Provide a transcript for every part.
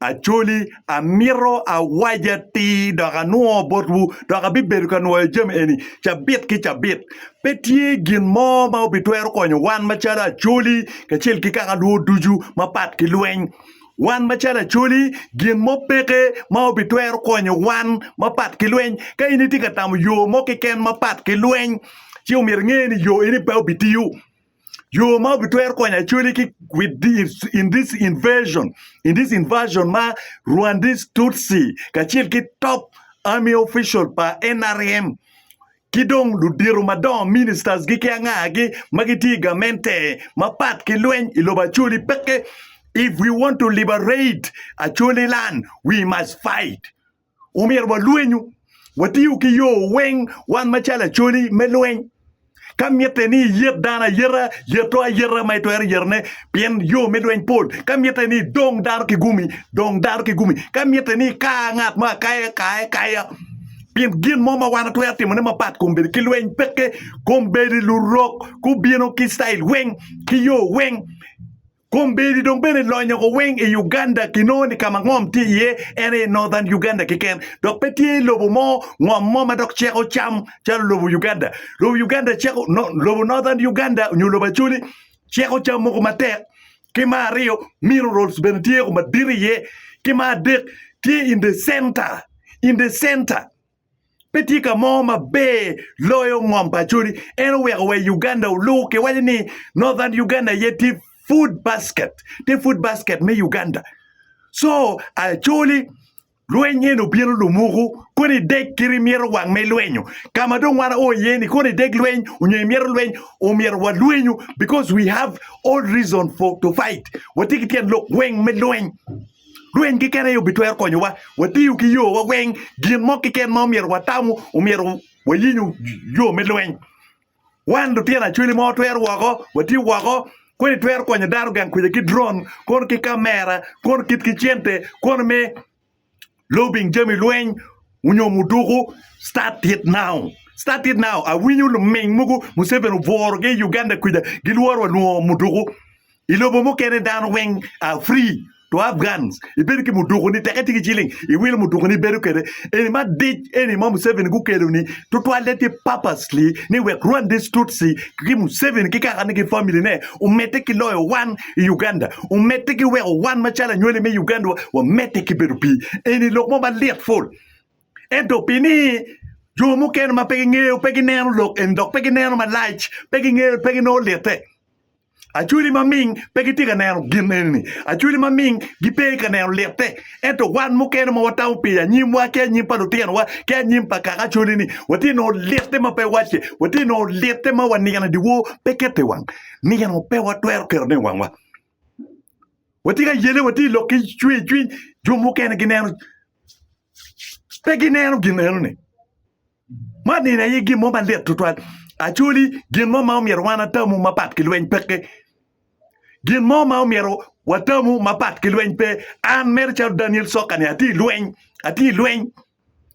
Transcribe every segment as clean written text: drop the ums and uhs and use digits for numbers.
Acholi a miro a wajati daga nuo botu daga biberu ka nuo jem eni chabit ki chabit petie gin mo ma obitwero konyo wan machara acholi ka chel ki kaka duo duju mapat ki lweny wan machara acholi gin mo peke ma obitwero konyo wan mapat ki lweny ka initi ka tam yo mo ki ken mapat ki lweny chi umir ngeni yo ini pe obitiyu yo ma bitwer konya chuli ki with this in this invasion ma Rwandese Tutsi kachil ki top army official pa NRM kidong ludiru madong ministers gi kianga gi magiti gamente mapat ki lwen iloba chuli peke. If we want to liberate a chuli land we must fight umir wa lwenyu wati ki yo weng wan machala chuli melwen kam yete ni yet dana yera yeto yera mai to yerne pien yo medwen pol kam yete ni dong dar ki gumi kam yete ni ka ngat ma kaya pien gin moma wana to yati mo ma pat kombe ki lwen peke kombe lu rock ku bieno ki style weng ki yo weng kombe dong bene lonya ko weng e Uganda kinoni kama ngom ti ye ene northern Uganda kiken dok peti lobo mo ngom mo ma dok cheko cham chalo lobo Uganda cheko no lobo northern Uganda nyu lobo chuli cheko cham mo mate kima rio miro rolls ben tie ko madiri ye kima dek tie in the center peti ka mo ma be loyo ngom pa chuli ene we Uganda look e wani northern Uganda yeti food basket me Uganda so actually lwenye no biero lumugu koni dek kiri miero wang me lwenyo kama don wana o yeni koni dek lwenyo unye miero lwenyo o miero wa lwenyo because we have all reason to fight watiki tien lo weng me lwenyo lwenyo kikene yo bitwer konyo wati yu ki yo wa weng gin mo kiken mo miero watamu o miero wa yinyu yo me lwenyo wando tien actually mo twer wako wati wako koni twer konyo daru gang kuje ki drone kon ki kamera kon kit ki chente kon me lobing jemi lwen unyo mudugu start it now a winyu luming mugu museben vor ge Uganda kuje gilwaro no mudugu ilobo mo kene dan weng free to have guns iberi ki mudugu ni tekati ki chilling I will mudugu ni beru kede eni ma ditch eni ma museben ku kede ni to toilet purposely ni we run this tutsi ki museben ki ka ki family ne umete ki loyo one Uganda umete ki we one machala nywele me Uganda wa mete ki beru pi eni lok mo ba let full ento pini jo mo ken ma pegi ngeo pegi neno lok endok pegi neno ma like pegi ngeo pegi no lete achuli maming pegi tiga neno gineni achuli maming gipe ka neno lete ento wan mo ken mo watau pi nyim wa ke nyim pa lutien wa ke nyim pa ka achuli ni wati no lete ma pe wache wati no lete ma wani kana diwo pekete wang ni kana pe wa twer kerne wang wa wati ka yele wati loki chui jo mo ken gineno pegi neno gineno ni mani na yigi mo ma let tutwa achuli gin mo ma mier wana tamu mapat ki lwen peke gin mo ma miero watamu mapat ki lwen pe an mercha Daniel Sokane ati lwen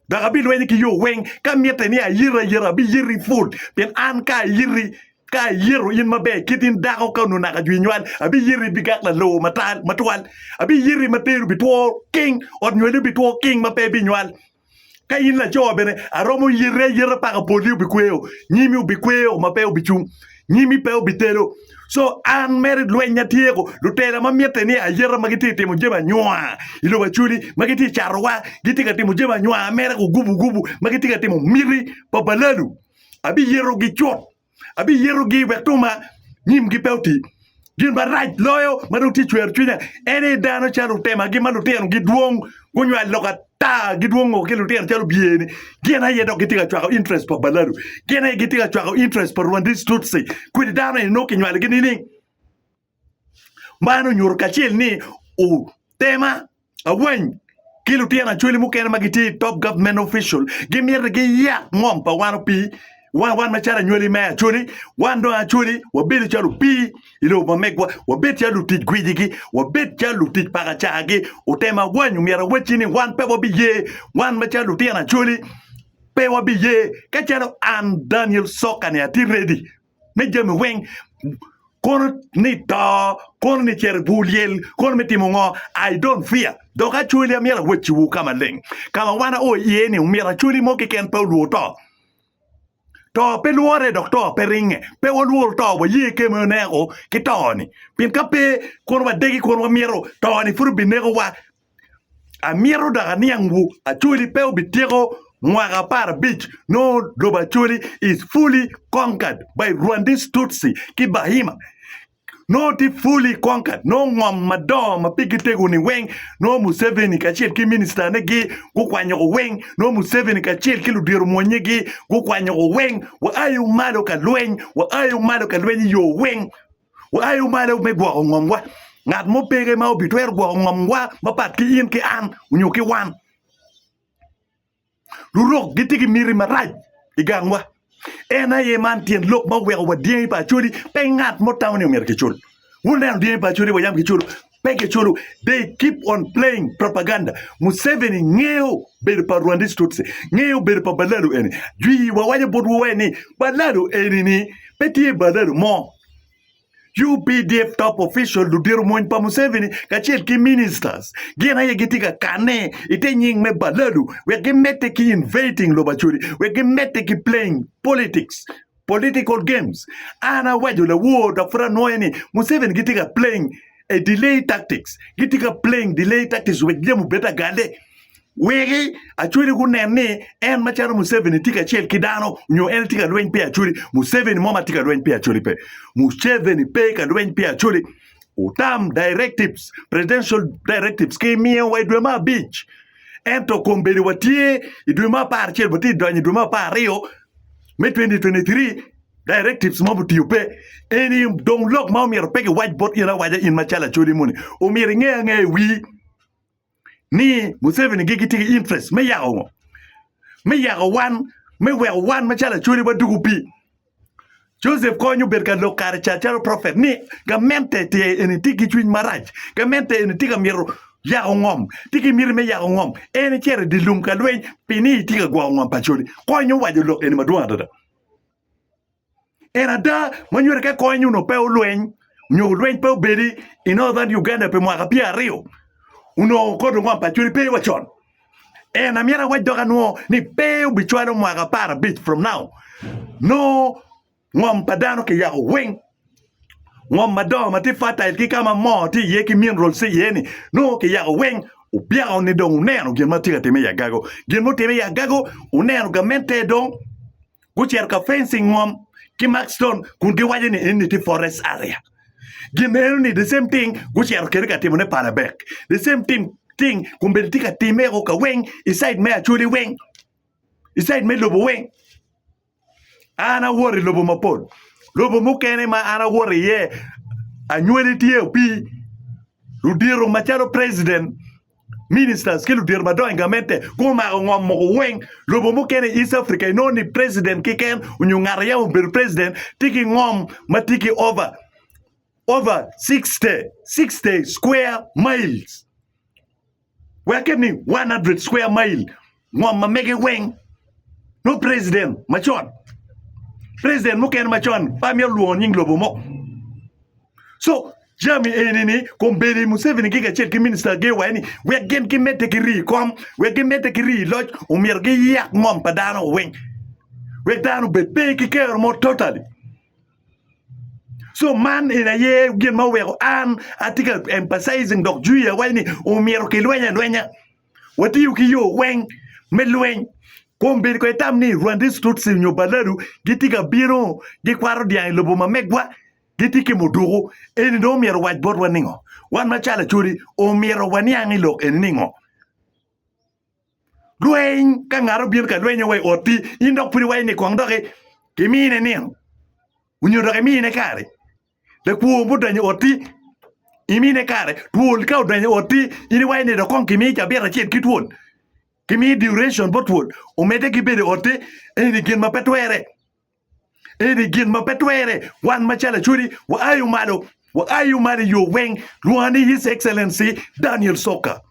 daga bi lwen ki yo weng kam miete ni a yira bi yiri full pen an ka yiro in mabe kitin dago ka no naka jwinywan abi yiri bi gak la lo matwal abi yiri materu bi to king od nywele bi to king mape bi nywal ka yin la jobe ne aromo yire pa poli bi kweo nyimi bi kweo mape bi chung nyimi pe bi telo so an merit lwenya tieko lutela mamiete ni ayera magiti timo jema nywa ilo bachuli magiti charwa gitika timo jema nywa mere ko gubu magiti timo miri babalalu abi yero gi chot abi yero gi wetuma nyim gi pewti gin ba right loyo maduti chwer chunya ene dano chalu tema gi maluteno gi duong kunywa loka ta gi duong ke luteno chalu bieni gena yedo gitika chwa interest pa balalu gena gitika chwa interest par Rwandese Tutsi kwidi dano no kinywa gi nini mano nyur kachil ni o tema awen kilu tiana chuli mukena magiti top government official gimir gi ya ngom pa wano pi wan machara nyweli me chuli wan do chuli wabili chalu pi ilo mamekwa wabet chalu tij gwidigi wabet chalu tij pakachagi utema wanyu miara wechini wan pe wabiye wan machalu tiana chuli pe wabiye kachalo an Daniel Sokane ati ready me jemi weng Kono ni to, kono ni cher buliel, kono mi timongo, I don't fear. Doka chuli amira wechiwu kama leng. Kama wana yeni umira chuli moki ken pa luoto. To pe luore doktor pe ringe pe woluor to wa ye ke monego ki toni pin ka pe kono wa degi kono wa miro toni furu binego wa a miro da niangu a chuli pe obitego Mwaka Par Beach, no Lobachuli is fully conquered by Rwandese Tutsi, Kibahima. No ti fully conquered, no madam, pigitego ni weng, no Museveni kachil ki minister negi, kukwanyo weng, no Museveni kachil ki ludiru mwenyegi, kukwanyo weng, wa ayu malo ka lwen, wa ayu malo ka lwen yo weng, wa ayu malo me gwa ngomwa, ngat mo pege ma obitwer gwa ngomwa, mapat ki in ki an, unyo ki wan. Lurok gitiki miri maraj igangwa ena ye man tien lok ma wa dien pa chuli pe ngat mo tawni mer ke chul wona dien pa chuli wayam ke chulu pe ke chulu they keep on playing propaganda Museveni ngeo be pa Rwandese Tutsi ngeo be pa balalo eni jwi wa waje bodu weni balalo eni ni peti balalo mo UPDF top official Ludiru Moin pa Museveni kachel ki ministers gena ye gitika kane ite nying me baladu we gemete ki invading lobachuri we gemete ki playing political games ana waju la word afra noeni Museveni gitika playing a delay tactics we gemu beta gade wegi achuri kunene en macharo Museveni tika chel kidano nyo en tika lwen pe achuri Museveni moma tika lwen pe achuri pe Museveni pe ka lwen pe achuri utam directives presidential directives ke mia wa Dwema Beach ento kombeli watie Dwema par chel boti donyi Dwema par Rio me 2023 directives mabu tiupe eni don lok ma mi repeke whiteboard ina waja in machala churi muni o mi nge wi ni Museveni gigitiki interest me yago wan me wan machala chuli badugupi Joseph Konyu berka lokar chacharo prophet ni gamente te eni tiki chwin maraj gamente eni tika miro yago ngom tiki mir me yago ngom eni chere di lum ka lwen pini tika gwa ngom pachuli Konyu wajo lok eni maduwa dada ena da manywere ka Konyu no pe lwen nyo lwen pe bedi in northern Uganda pe mwaka pia Rio uno kodo ngwampa churi pe wachon na miera wajoga no ni pe bichwano Mwaka Par Beach from now no ngwampa dano ke yako weng ngwampa do mati fertile ki kama mo ti yeki mineral si yeni no ke yako weng ubia oni dong uneno gen mati ka teme ya gago uneno gamente dong gucher ka fencing ngwam ki Maxstone kungi waje ni in forest area Gimelni the same thing guchi kerika timone parabek the same thing kumbelitika timero ka weng inside me actually weng inside me lobo weng ana worry lobo mapol lobo mukene ma ana worry ye anywele tie pi ludiro macharo president ministers ke ludiro mado engamente kuma ngom mo weng lobo mukene East Africa no ni president kiken unyungara ya ber president tiki ngom matiki over 60 square miles. We're getting 100 square mile. Mwama mege weng. No president, machon. President muken machon. Pamya luon ying lobo mo. So, jami enini, kombeli Museveni giga chelki minister gewa eni. We're getting kimete kiri kom. We're getting kiri lodge. Umirge yak mom padano weng. We're dano bepe kikero mo totally. So man in a year gin ma wego an article emphasizing dok juya wani umiro ki lwenya wati yuki yo weng me lweny kombe ko tamni Rwandese Tutsi nyo balaru gitika biro gikwaro dia lobo mamegwa gitiki mudugo eni no miro whiteboard waningo wan machala churi umiro waniangi lok eningo lweny ka ngaro bir ka lweny we oti indok puri wani kwangdoke kimine nino unyodoke mine kare le kuo mudanyi oti imine kare tuol ka udanyi oti ini waine do kon kimi ja bera chen kitwon kimi duration botwon umede kibede oti eni gin mapetwere wan machala churi wa ayu malo yo weng luani His Excellency Daniel Soka